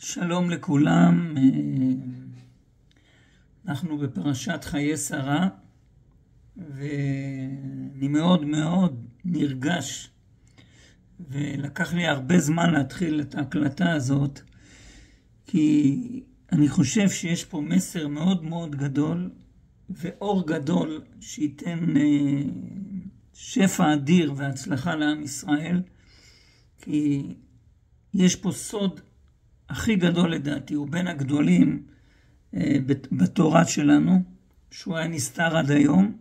שלום לכולם, אנחנו בפרשת חיי שרה, ואני מאוד מאוד נרגש, ולקח לי הרבה זמן להתחיל את ההקלטה הזאת, כי אני חושב שיש פה מסר מאוד מאוד גדול, ואור גדול שייתן שפע אדיר והצלחה לעם ישראל, כי יש פה סוד הכי גדול לדעתי, הוא בין הגדולים בתורה שלנו, שהוא היה נסתר עד היום.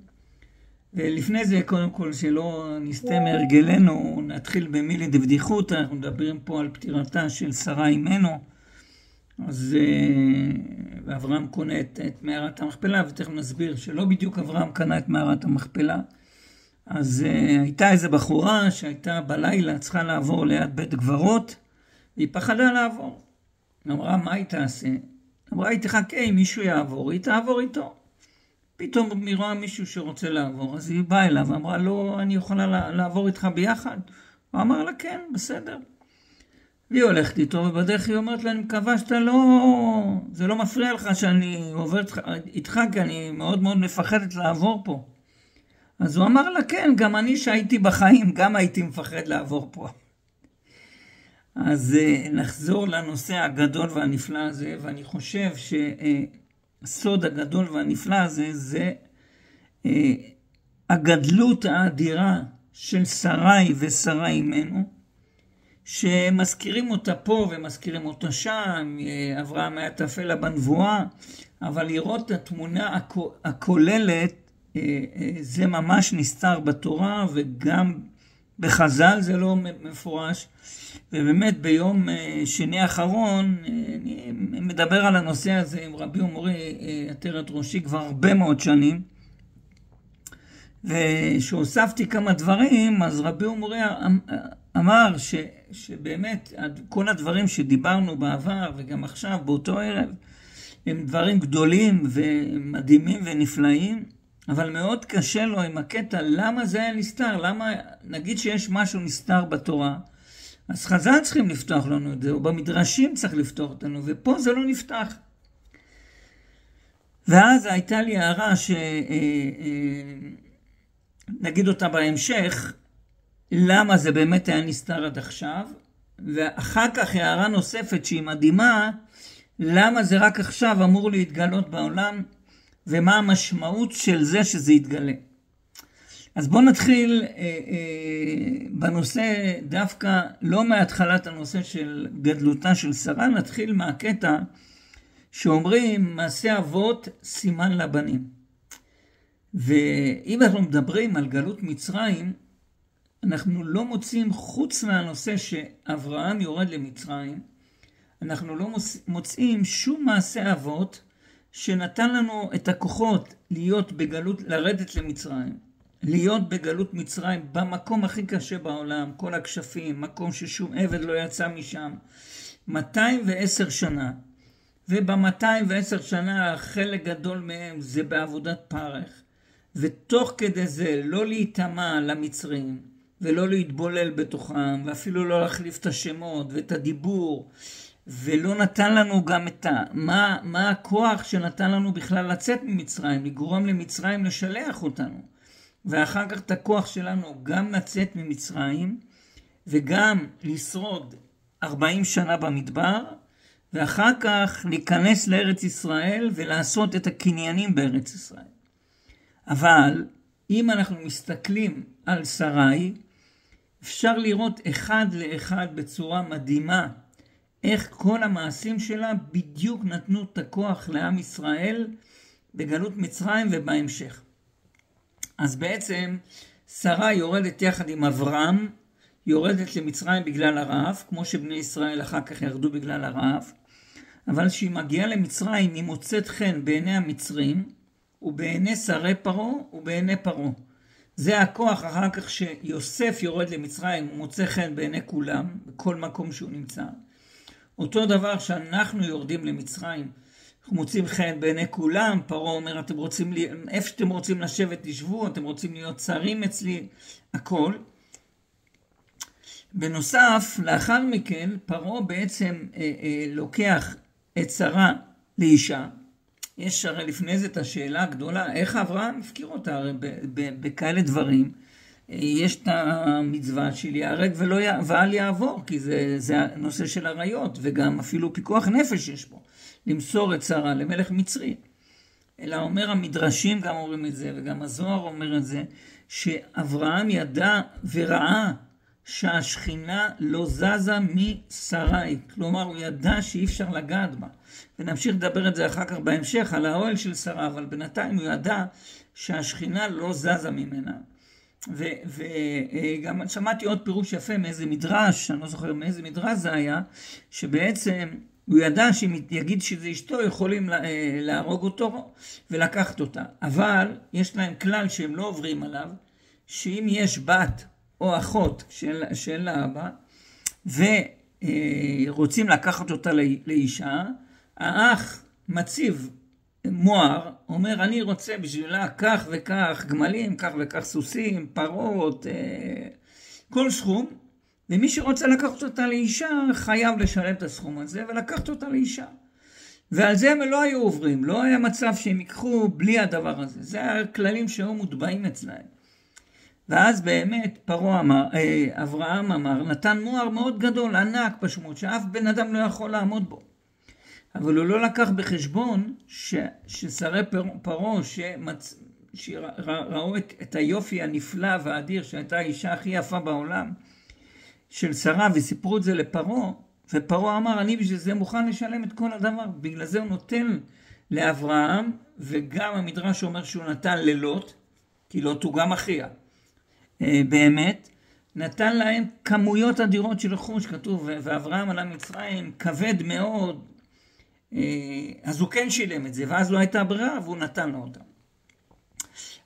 ולפני זה, קודם כל, שלא נסתה מהרגלנו, נתחיל במילי דבדיחותא. אנחנו מדברים פה על פטירתה של שרה אימנו, אז אברהם קונה את מערת המכפלה, ותכף נסביר שלא בדיוק אברהם קנה את מערת המכפלה. אז הייתה איזו בחורה שהייתה בלילה, צריכה לעבור ליד בית גברות, והיא פחדה לעבור. אמרה, מה היא תעשה? אמרה, היא תחכה אם מישהו יעבור, היא תעבור איתו. פתאום היא רואה מישהו שרוצה לעבור, אז היא באה אליו, אמרה, לא, אני יכולה לעבור איתך ביחד? הוא אמר לה, כן, בסדר. והיא הולכת איתו, ובדרך היא אומרת לה, אני מקווה שאתה לא, זה לא מפריע לך שאני עובר איתך, כי אני מאוד מאוד מפחדת לעבור פה. אז הוא אמר לה, כן, גם אני שהייתי בחיים, גם הייתי מפחד לעבור פה. אז נחזור לנושא הגדול והנפלא הזה, ואני חושב שהסוד הגדול והנפלא הזה זה הגדלות האדירה של שרי ושרה אימנו, שמזכירים אותה פה ומזכירים אותה שם. אברהם היה תפל בנבואה, אבל לראות את התמונה הכוללת, זה ממש נסתר בתורה, וגם בחז"ל זה לא מפורש. ובאמת ביום שני האחרון אני מדבר על הנושא הזה עם רבי ומורי עטרת ראשי כבר הרבה מאוד שנים, ושהוספתי כמה דברים, אז רבי ומורי אמר שבאמת כל הדברים שדיברנו בעבר וגם עכשיו באותו ערב הם דברים גדולים ומדהימים ונפלאים, אבל מאוד קשה לו עם הקטע למה זה היה נסתר. למה נגיד שיש משהו נסתר בתורה, אז חז"ל צריכים לפתוח לנו את זה, או במדרשים צריך לפתוח אותנו, ופה זה לא נפתח. ואז הייתה לי הערה נגיד אותה בהמשך, למה זה באמת היה נסתר עד עכשיו, ואחר כך הערה נוספת שהיא מדהימה, למה זה רק עכשיו אמור להתגלות בעולם, ומה המשמעות של זה שזה יתגלה. אז בואו נתחיל בנושא דווקא, לא מהתחלת הנושא של גדלותה של שרה, נתחיל מהקטע שאומרים מעשה אבות סימן לבנים. ואם אנחנו מדברים על גלות מצרים, אנחנו לא מוצאים חוץ מהנושא שאברהם יורד למצרים, אנחנו לא מוצאים שום מעשה אבות שנתן לנו את הכוחות להיות בגלות, לרדת למצרים. להיות בגלות מצרים במקום הכי קשה בעולם, כל הכשפים, מקום ששום עבד לא יצא משם, 210 שנה. וב-210 שנה חלק גדול מהם זה בעבודת פרך. ותוך כדי זה לא להיטמע למצרים, ולא להתבולל בתוכם, ואפילו לא להחליף את השמות ואת הדיבור, ולא נתן לנו גם את מה הכוח שנתן לנו בכלל לצאת ממצרים, לגרום למצרים לשלח אותנו. ואחר כך את הכוח שלנו גם לצאת ממצרים, וגם לשרוד 40 שנה במדבר, ואחר כך להיכנס לארץ ישראל ולעשות את הקניינים בארץ ישראל. אבל אם אנחנו מסתכלים על שרי, אפשר לראות אחד לאחד בצורה מדהימה, איך כל המעשים שלה בדיוק נתנו את הכוח לעם ישראל בגלות מצרים ובהמשך. אז בעצם שרה יורדת יחד עם אברהם, יורדת למצרים בגלל הרעב, כמו שבני ישראל אחר כך ירדו בגלל הרעב, אבל כשהיא מגיעה למצרים היא מוצאת חן בעיני המצרים, ובעיני שרי פרעה ובעיני פרעה. זה הכוח אחר כך שיוסף יורד למצרים, הוא מוצא חן בעיני כולם, בכל מקום שהוא נמצא. אותו דבר שאנחנו יורדים למצרים, אנחנו מוצאים חן בעיני כולם. פרעה אומר, איפה שאתם רוצים לשבת תשבו, אתם רוצים להיות שרים אצלי, הכל. בנוסף, לאחר מכן, פרעה בעצם לוקח את שרה לאישה. יש הרי לפני זה את השאלה הגדולה, איך אברהם הפקיר אותה? הרי בכאלה דברים, יש את המצווה של ייהרג ואל יעבור, כי זה הנושא של עריות, וגם אפילו פיקוח נפש יש פה, למסור את שרה למלך מצרי. אלא אומר המדרשים גם אומרים את זה, וגם הזוהר אומר את זה, שאברהם ידע וראה שהשכינה לא זזה משרי. כלומר, הוא ידע שאי אפשר לגעת בה. ונמשיך לדבר את זה אחר כך בהמשך, על האוהל של שרה, אבל בינתיים הוא ידע שהשכינה לא זזה ממנה. וגם שמעתי עוד פירוש יפה מאיזה מדרש, אני לא זוכר מאיזה מדרש זה היה, שבעצם הוא ידע שאם יגיד שזה אשתו, יכולים להרוג אותו ולקחת אותה. אבל יש להם כלל שהם לא עוברים עליו, שאם יש בת או אחות של האבא, ורוצים לקחת אותה לאישה, האח מציב מואר, אומר אני רוצה בשבילה כך וכך גמלים, כך וכך סוסים, פרות, כל סכום, ומי שרוצה לקחת אותה לאישה חייב לשלם את הסכום הזה ולקחת אותה לאישה. ועל זה הם לא היו עוברים, לא היה מצב שהם ייקחו בלי הדבר הזה. זה הכללים שהיו מוטבעים אצלהם. ואז באמת אברהם אמר, נתן מואר מאוד גדול, ענק פשוט, שאף בן אדם לא יכול לעמוד בו. אבל הוא לא לקח בחשבון ששרי פרעה שראו את היופי הנפלא והאדיר שהייתה האישה הכי יפה בעולם של שרה וסיפרו את זה לפרעה, ופרעה אמר אני בשביל זה מוכן לשלם את כל הדבר. בגלל זה הוא נותן לאברהם, וגם המדרש אומר שהוא נתן ללוט, כי לוט הוא גם אחיה. באמת נתן להם כמויות אדירות של רכוש, כתוב ואברהם עלה מצרים כבד מאוד, אז הוא כן שילם את זה, ואז לא הייתה ברירה והוא נתן לו אותה.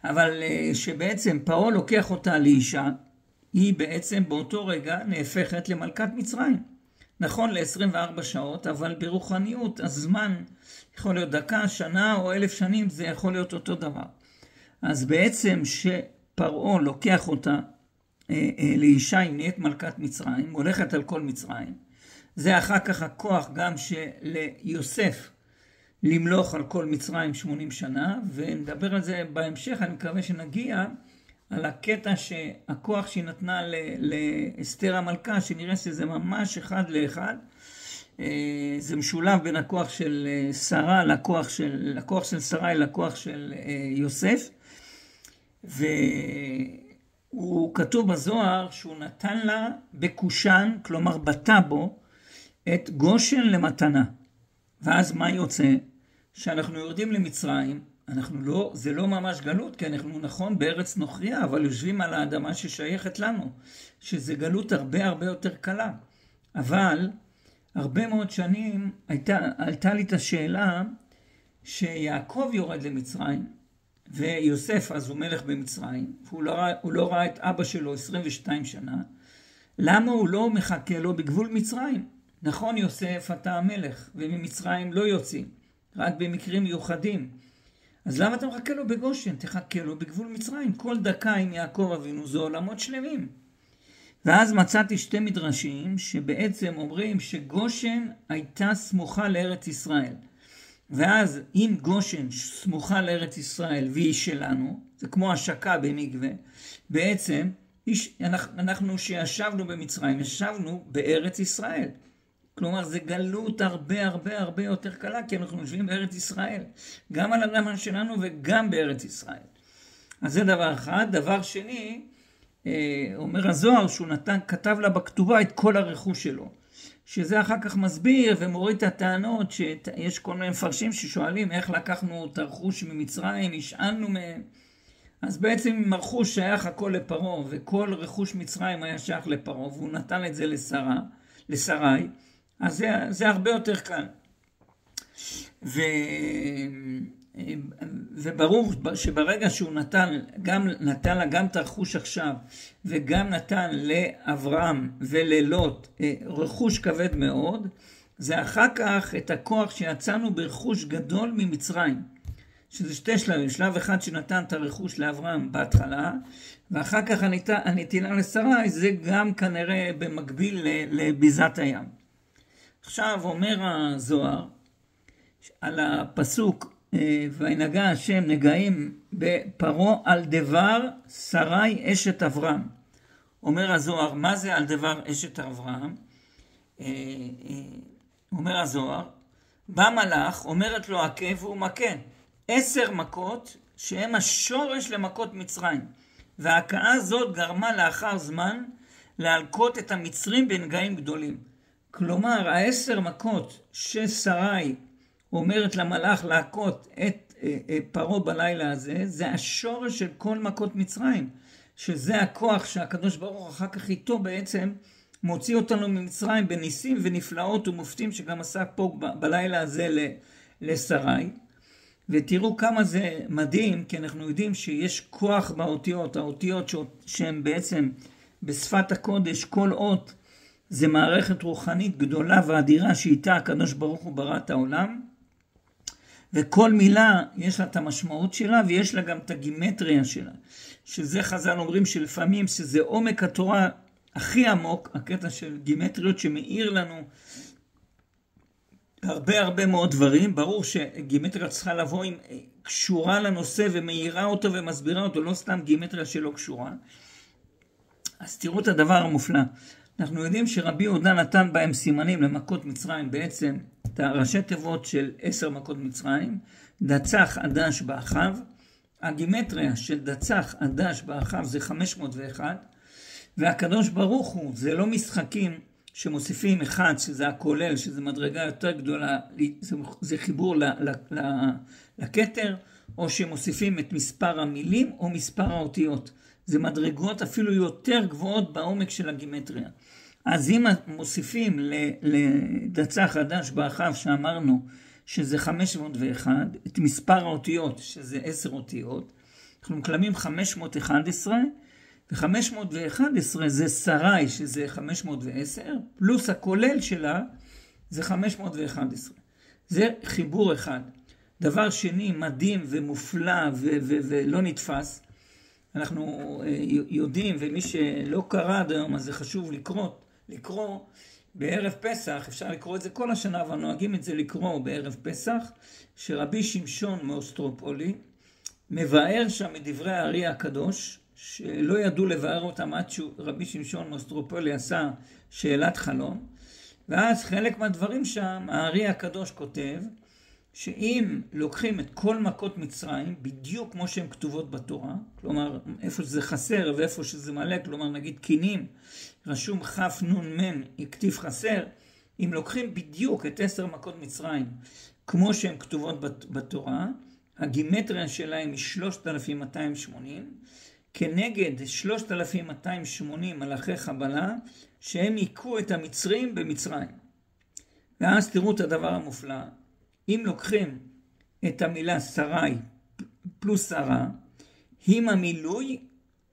אבל שבעצם פרעה לוקח אותה לאישה, היא בעצם באותו רגע נהפכת למלכת מצרים. נכון ל-24 שעות, אבל ברוחניות הזמן יכול להיות דקה, שנה או 1000 שנים, זה יכול להיות אותו דבר. אז בעצם שפרעה לוקח אותה לאישה, היא נהיית מלכת מצרים, הולכת על כל מצרים. זה אחר כך הכוח גם שליוסף למלוך על כל מצרים 80 שנה, ונדבר על זה בהמשך, אני מקווה שנגיע על הקטע שהכוח שהיא נתנה לאסתר המלכה, שנראה שזה ממש אחד לאחד, זה משולב בין הכוח של שרה לכוח של שרה לכוח של יוסף, והוא כתוב בזוהר שהוא נתן לה בקושן, כלומר בטאבו, את גושן למתנה. ואז מה יוצא? שאנחנו יורדים למצרים, זה לא ממש גלות, כי אנחנו נכון בארץ נוכריה, אבל יושבים על האדמה ששייכת לנו, שזה גלות הרבה הרבה יותר קלה. אבל הרבה מאוד שנים עלתה לי את השאלה שיעקב יורד למצרים, ויוסף אז הוא מלך במצרים, והוא לא ראה את אבא שלו 22 שנה, למה הוא לא מחכה לו בגבול מצרים? נכון יוסף אתה המלך, וממצרים לא יוצאים, רק במקרים מיוחדים. אז למה אתה מחכה לו בגושן? תחכה לו בגבול מצרים. כל דקה עם יעקב אבינו זה עולמות שלמים. ואז מצאתי שתי מדרשים שבעצם אומרים שגושן הייתה סמוכה לארץ ישראל. ואז אם גושן סמוכה לארץ ישראל והיא שלנו, זה כמו השקה במקווה, בעצם אנחנו שישבנו במצרים, ישבנו בארץ ישראל. כלומר, זה גלות הרבה הרבה הרבה יותר קלה, כי אנחנו יושבים בארץ ישראל. גם על האדמה שלנו וגם בארץ ישראל. אז זה דבר אחד. דבר שני, אומר הזוהר שהוא כתב לה בכתובה את כל הרכוש שלו. שזה אחר כך מסביר ומוריד את הטענות שיש כל מיני מפרשים ששואלים איך לקחנו את הרכוש ממצרים, השענו מהם. אז בעצם אם הרכוש שייך הכל לפרעה, וכל רכוש מצרים היה שייך לפרעה, והוא נתן את זה לשרי, אז זה הרבה יותר קל. וברור שברגע שהוא נתן לה גם את הרכוש עכשיו, וגם נתן לאברהם וללוט רכוש כבד מאוד, זה אחר כך את הכוח שיצאנו ברכוש גדול ממצרים. שזה שתי שלבים, שלב אחד שנתן את הרכוש לאברהם בהתחלה, ואחר כך הנתינה לשרי, זה גם כנראה במקביל לביזת הים. עכשיו אומר הזוהר, על הפסוק, וינגע השם נגעים בפרעה על דבר שרי אשת אברהם. אומר הזוהר, מה זה על דבר אשת אברהם? אומר הזוהר, בא מלאך, אומרת לו הכה והוא מכה. 10 מכות שהם השורש למכות מצרים. וההכאה הזאת גרמה לאחר זמן להלקות את המצרים בנגעים גדולים. כלומר, 10 מכות ששרי אומרת למלאך להכות את פרעה בלילה הזה, זה השורש של כל מכות מצרים. שזה הכוח שהקדוש ברוך אחר כך איתו בעצם מוציא אותנו ממצרים בניסים ונפלאות ומופתים שגם עשה פה בלילה הזה לשרי. ותראו כמה זה מדהים, כי אנחנו יודעים שיש כוח באותיות, האותיות שהן בעצם בשפת הקודש, כל אות זה מערכת רוחנית גדולה ואדירה שאיתה הקדוש ברוך הוא ברא את העולם, וכל מילה יש לה את המשמעות שלה ויש לה גם את הגימטריה שלה, שזה חז"ל אומרים שלפעמים שזה עומק התורה הכי עמוק, הקטע של גימטריות שמאיר לנו הרבה מאוד דברים. ברור שגימטריה צריכה לבוא עם קשורה לנושא ומאירה אותו ומסבירה אותו, לא סתם גימטריה שלא קשורה. אז תראו את הדבר המופלא. אנחנו יודעים שרבי יהודה נתן בהם סימנים למכות מצרים, בעצם את הראשי תיבות של 10 מכות מצרים, דצח עדש באחיו. הגימטריה של דצח עדש באחיו זה 501, והקדוש ברוך הוא, זה לא משחקים שמוסיפים אחד, שזה הכולל, שזה מדרגה יותר גדולה, זה חיבור לכתר, או שמוסיפים את מספר המילים או מספר האותיות. זה מדרגות אפילו יותר גבוהות בעומק של הגימטריה. אז אם מוסיפים לדצח חדש באחיו שאמרנו שזה 501, את מספר האותיות שזה 10 אותיות, אנחנו מקלמים 511, ו-511 זה שרי שזה 510, פלוס הכולל שלה זה 511. זה חיבור אחד. דבר שני מדהים ומופלא ולא נתפס, אנחנו יודעים, ומי שלא קרא עד היום, אז זה חשוב לקרוא בערב פסח, אפשר לקרוא את זה כל השנה, אבל נוהגים את זה לקרוא בערב פסח, שרבי שמשון מאוסטרופולי מבאר שם את דברי הארי הקדוש, שלא ידעו לבאר אותם עד שרבי שמשון מאוסטרופולי עשה שאלת חלום, ואז חלק מהדברים שם, הארי הקדוש כותב, שאם לוקחים את כל מכות מצרים, בדיוק כמו שהן כתובות בתורה, כלומר, איפה שזה חסר ואיפה שזה מלא, כלומר, נגיד קינים, רשום חף נון מן, הכתיב חסר, אם לוקחים בדיוק את 10 מכות מצרים, כמו שהן כתובות בתורה, הגימטריה שלהם היא 3280, כנגד 3280 מלאכי חבלה, שהם עיקו את המצרים במצרים. ואז תראו את הדבר המופלא, אם לוקחים את המילה שרי פלוס שרה, עם המילוי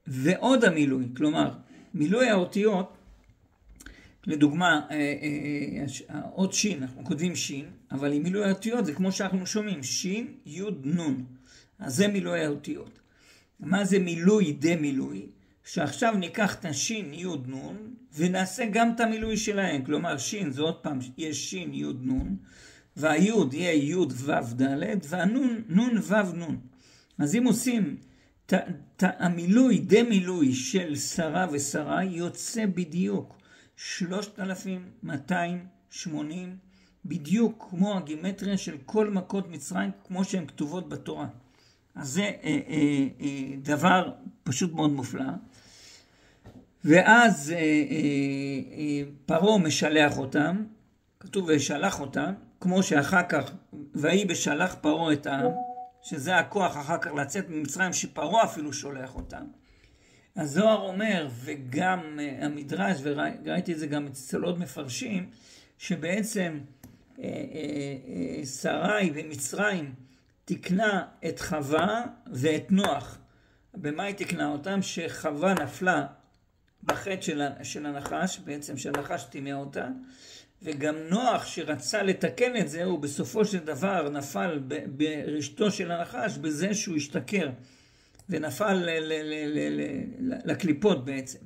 ועוד המילוי, כלומר, מילוי האותיות, לדוגמה, עוד שין, אנחנו כותבים שין, אבל עם מילוי האותיות זה כמו שאנחנו שומעים, שין, יוד, נון. אז זה מילוי האותיות. מה זה מילוי דה מילוי? שעכשיו ניקח את השין, יוד, נון, ונעשה גם את המילוי שלהם. כלומר, שין זה עוד פעם, יש שין, יוד, נון, והיוד יהיה יוד וו ד' והנון נון וו נון. אז אם עושים המילוי דה מילוי של שרה ושרה, יוצא בדיוק 3280, בדיוק כמו הגימטריה של כל מכות מצרים, כמו שהן כתובות בתורה. אז זה דבר פשוט מאוד מופלא. ואז פרעה משלח אותם, כתוב וישלח אותם, כמו שאחר כך, ויהי בשלח פרעה את העם, שזה הכוח אחר כך לצאת ממצרים, שפרעה אפילו שולח אותם. הזוהר אומר, וגם המדרש, וראיתי את זה גם אצל עוד מפרשים, שבעצם שרי במצרים תקנה את חווה ואת נוח. במה היא תקנה אותם? שחווה נפלה בחטא של הנחש, בעצם שהנחש טימא אותה, וגם נוח שרצה לתקן את זה, הוא בסופו של דבר נפל ברשתו של הנחש בזה שהוא השתכר, ונפל לקליפות בעצם.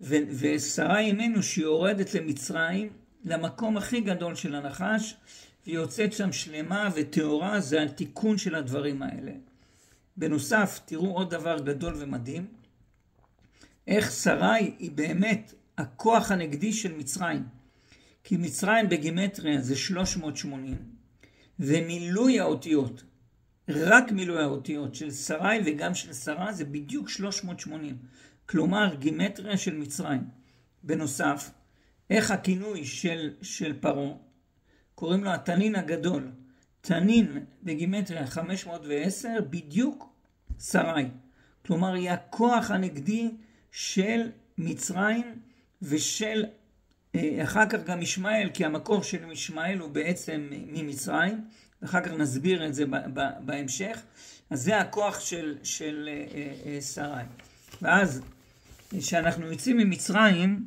ושרה אימנו שיורדת למצרים, למקום הכי גדול של הנחש, והיא יוצאת שם שלמה וטהורה, זה התיקון של הדברים האלה. בנוסף, תראו עוד דבר גדול ומדהים, איך שרי היא באמת הכוח הנגדי של מצרים. כי מצרים בגימטריה זה 380, ומילוי האותיות, רק מילוי האותיות של שרי וגם של שרה זה בדיוק 380. כלומר, גימטריה של מצרים. בנוסף, איך הכינוי של פרו, קוראים לו התנין הגדול. תנין בגימטריה 510, בדיוק שרי. כלומר, היא הכוח הנגדי של מצרים ושל אחר כך גם ישמעאל, כי המקור של ישמעאל הוא בעצם ממצרים, ואחר כך נסביר את זה בהמשך. אז זה הכוח של שרי. ואז, כשאנחנו יוצאים ממצרים,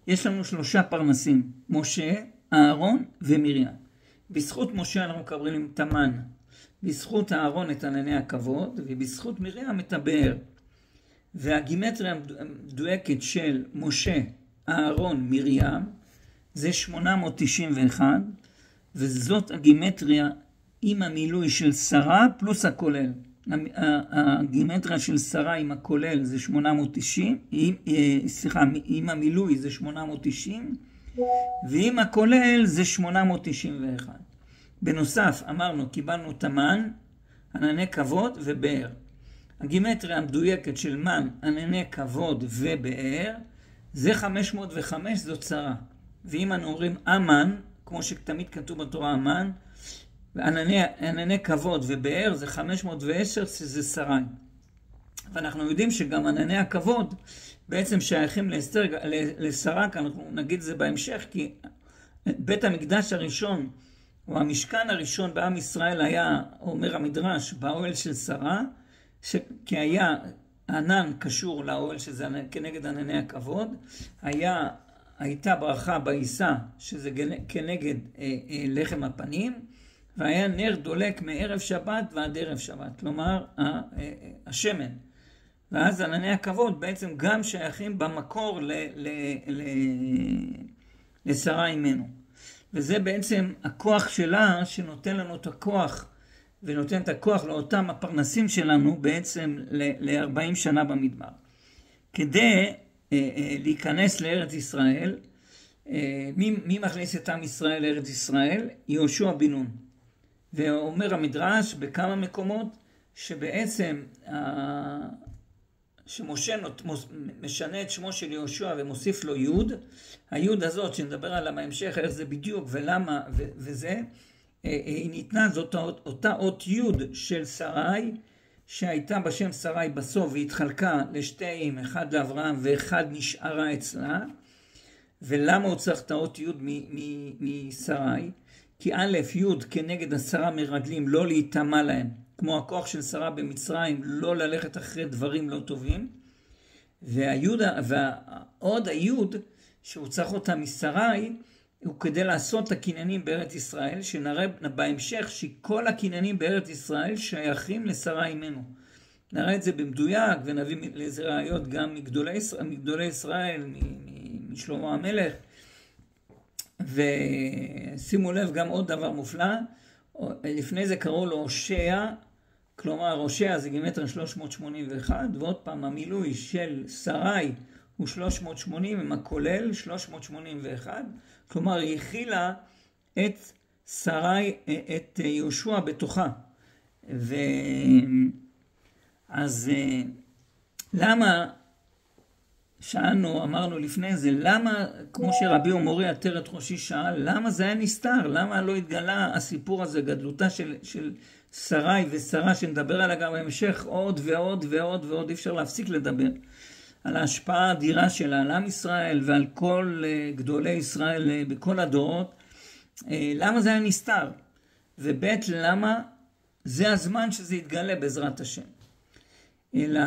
יש לנו 3 פרנסים, משה, אהרון ומרים. בזכות משה אנחנו מקבלים את המן, בזכות אהרון את ענני הכבוד, ובזכות מרים את הבאר. והגימטריה המדויקת של משה, אהרון, מרים, זה 891, וזאת הגימטריה עם המילוי של שרה פלוס הכולל. הגימטריה של שרה עם הכולל זה 890, עם המילוי זה 890, ועם הכולל זה 891. בנוסף, אמרנו, קיבלנו את המן, ענני כבוד ובאר. הגימטריה המדויקת של מן, ענני כבוד ובאר, זה 505, זאת שרה. ואם אנו אומרים אמן, כמו שתמיד כתוב בתורה אמן, וענני כבוד ובאר זה 510, שזה שרי. ואנחנו יודעים שגם ענני הכבוד בעצם שייכים לשרה, כי אנחנו נגיד זה בהמשך, כי בית המקדש הראשון, או המשכן הראשון בעם ישראל היה, אומר המדרש, באוהל של שרה, כי היה ענן קשור לאוהל שזה כנגד ענני הכבוד, הייתה ברכה בעיסה שזה כנגד לחם הפנים, והיה נר דולק מערב שבת ועד ערב שבת, כלומר השמן. ואז ענני הכבוד בעצם גם שייכים במקור לשרה אימנו. וזה בעצם הכוח שלה שנותן לנו את הכוח, ונותן את הכוח לאותם הפרנסים שלנו בעצם ל-40 שנה במדבר. כדי להיכנס לארץ ישראל, מי מכניס את עם ישראל לארץ ישראל? יהושע בן נון. ואומר המדרש בכמה מקומות שבעצם שמשה משנה את שמו של יהושע ומוסיף לו יוד, היוד הזאת שנדבר עליה בהמשך איך זה בדיוק ולמה וזה, היא ניתנה, זאת אותה אות יוד של שרי, שהייתה בשם שרי בסוף והתחלקה לשתיים, אחד לאברהם ואחד נשארה אצלה. ולמה הוא צריך את האות יוד משרי? כי א', יוד כנגד 10 מרגלים, לא להיטמע להם, כמו הכוח של שרה במצרים, לא ללכת אחרי דברים לא טובים. ועוד היוד שהוא צריך אותה משרי, הוא כדי לעשות את הקניינים בארץ ישראל, שנראה בהמשך שכל הקניינים בארץ ישראל שייכים לשרה אימנו. נראה את זה במדויק ונביא לזה ראיות גם מגדולי ישראל, משלמה המלך. ושימו לב גם עוד דבר מופלא, לפני זה קראו לו הושע, כלומר הושע זה גימטריה 381, ועוד פעם המילוי של שרי הוא 380 עם הכולל 381, כלומר היא הכילה את שרי, את יהושע בתוכה. אז למה שאלנו, אמרנו לפני זה, למה, כמו שרבי ומורי עטרת ראשי שאל, למה זה היה נסתר? למה לא התגלה הסיפור הזה, גדלותה של שרי ושרה, שנדבר עליה גם בהמשך עוד ועוד ועוד ועוד, אי אפשר להפסיק לדבר על ההשפעה האדירה שלה על עם ישראל ועל כל גדולי ישראל בכל הדורות. למה זה היה נסתר? ובית, למה זה הזמן שזה יתגלה בעזרת השם? אלא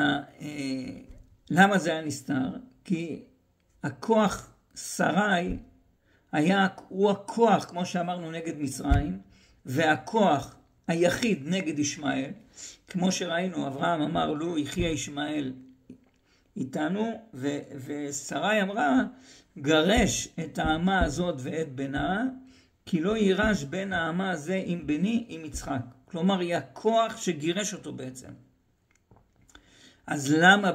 למה זה היה נסתר? כי הכוח שרי הוא הכוח, כמו שאמרנו, נגד מצרים, והכוח היחיד נגד ישמעאל. כמו שראינו, אברהם אמר לו, יחיה ישמעאל איתנו, ושרי אמרה, גרש את האמה הזאת ואת בנה, כי לא יירש בין האמה הזה עם בני, עם יצחק. כלומר, היא הכוח שגירש אותו בעצם. אז למה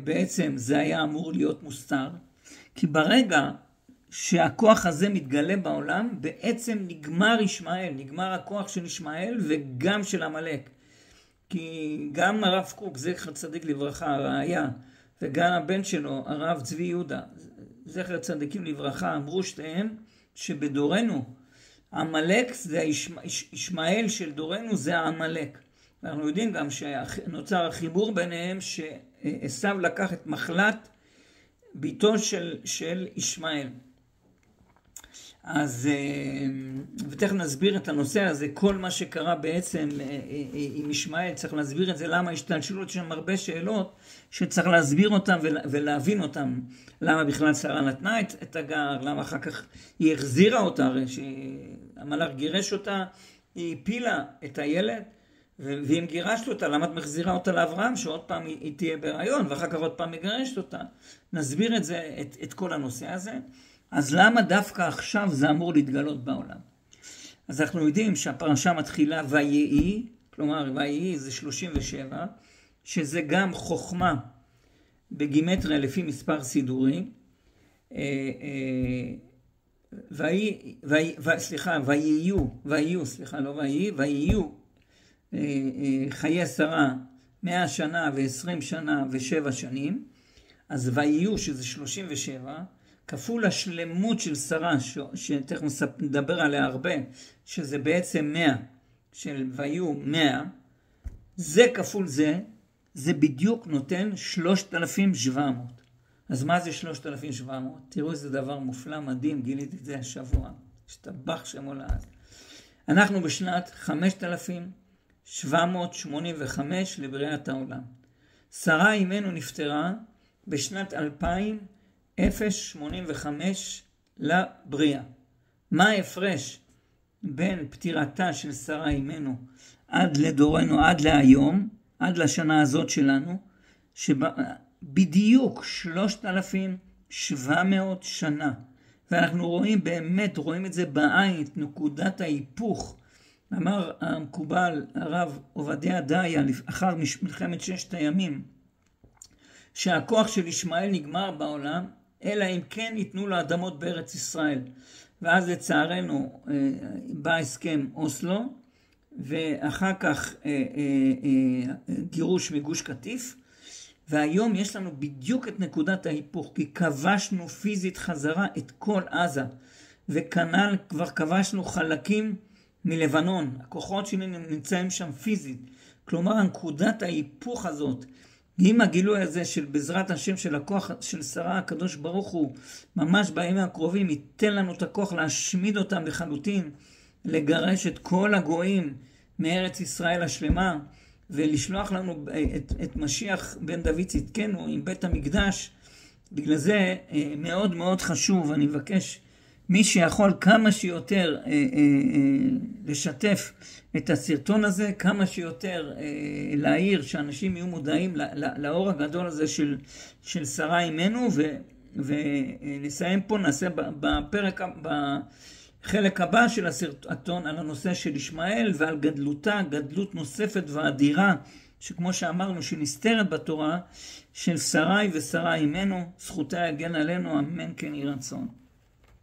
בעצם זה היה אמור להיות מוסתר? כי ברגע שהכוח הזה מתגלה בעולם, בעצם נגמר ישמעאל, נגמר הכוח של ישמעאל וגם של עמלק. כי גם הרב קוק, זכר צדיק לברכה, הראיה, וגם הבן שלו, הרב צבי יהודה, זכר צדיקים לברכה, אמרו שתיהם שבדורנו, עמלק זה ישמעאל של דורנו, זה העמלק. אנחנו יודעים גם שנוצר החיבור ביניהם, שעשיו לקח את מחלת ביתו של ישמעאל. אז ותכף נסביר את הנושא הזה, כל מה שקרה בעצם עם ישמעאל, צריך להסביר את זה, למה השתלשלות שם הרבה שאלות שצריך להסביר אותם ולהבין אותם. למה בכלל שרה נתנה את הגר, למה אחר כך היא החזירה אותה, הרי שהמלאך גירש אותה, היא הפילה את הילד, ואם גירשת אותה, למה את מחזירה אותה לאברהם, שעוד פעם היא תהיה בהיריון, ואחר כך עוד פעם מגרשת אותה. נסביר את זה, את כל הנושא הזה. אז למה דווקא עכשיו זה אמור להתגלות בעולם? אז אנחנו יודעים שהפרשה מתחילה ויהי, כלומר ויהי זה 37, שזה גם חוכמה בגימטריה לפי מספר סידורי. ויהיו חיי שרה 100 שנה ו20 שנה ו7 שנים, אז ויהיו שזה 37, כפול השלמות של שרה, שתכף נדבר עליה הרבה, שזה בעצם 100, של ויהיו 100, זה כפול זה בדיוק נותן 3,700. אז מה זה 3,700? תראו איזה דבר מופלא, מדהים, גיליתי את זה השבוע, שתבח שמו לעד. אנחנו בשנת 5,785 לבריאת העולם. שרה אימנו נפטרה בשנת 2,085 לבריאה. מה ההפרש בין פטירתה של שרה אימנו עד לדורנו, עד להיום, עד לשנה הזאת שלנו, שבדיוק 3,700 שנה. ואנחנו רואים באמת, רואים את זה בעין, נקודת ההיפוך. אמר המקובל הרב עובדיה דיה אחר מלחמת 6 הימים, שהכוח של ישמעאל נגמר בעולם, אלא אם כן ייתנו לו אדמות בארץ ישראל. ואז לצערנו בא הסכם אוסלו, ואחר כך גירוש מגוש קטיף, והיום יש לנו בדיוק את נקודת ההיפוך, כי כבשנו פיזית חזרה את כל עזה, וכנ"ל כבר כבשנו חלקים מלבנון, הכוחות שלי נמצאים שם פיזית. כלומר, הנקודת ההיפוך הזאת, עם הגילוי הזה של בעזרת השם של הכוח של שרה, הקדוש ברוך הוא, ממש בימים הקרובים, ייתן לנו את הכוח להשמיד אותם לחלוטין, לגרש את כל הגויים מארץ ישראל השלמה, ולשלוח לנו את משיח בן דוד צדקנו עם בית המקדש. בגלל זה מאוד מאוד חשוב, אני מבקש מי שיכול כמה שיותר לשתף את הסרטון הזה, כמה שיותר להעיר שאנשים יהיו מודעים לאור הגדול הזה של שרה אימנו, ונסיים פה, נעשה בחלק הבא של הסרטון על הנושא של ישמעאל ועל גדלותה, גדלות נוספת ואדירה, שכמו שאמרנו שנסתרת בתורה, של שרי ושרה אימנו, זכותה יגן עלינו, אמן כן יהי רצון.